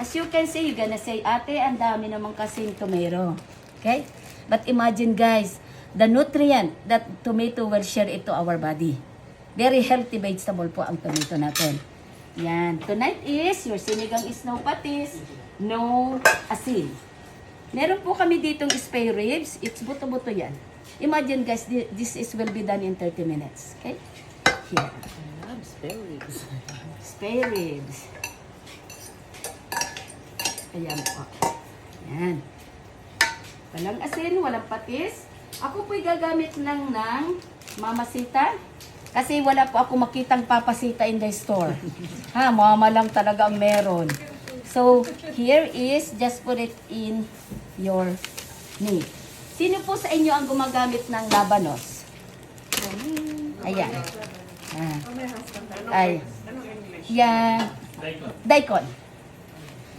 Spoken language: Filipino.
As you can see, you're gonna say, ate, ang dami naman kasing tomato. Okay? But imagine guys, the nutrient that tomato will share it to our body. Very healthy vegetable po ang tomato natin. Yan. Tonight is your sinigang is no patis, no asin. Meron po kami ditong spare ribs. It's buto-buto yan. Imagine guys, this is will be done in 30 minutes. Okay? Here. Spare ribs. Spare ribs. Ayan po. Yan. Walang asin, walang patis. Ako po'y gagamit lang ng mamasita. Kasi wala po ako makitang papasita in the store. Ha, mama lang talaga ang meron. So, here is, just put it in your meat. Sino po sa inyo ang gumagamit ng labanos? Ayan. Ay. Yan. Daikon.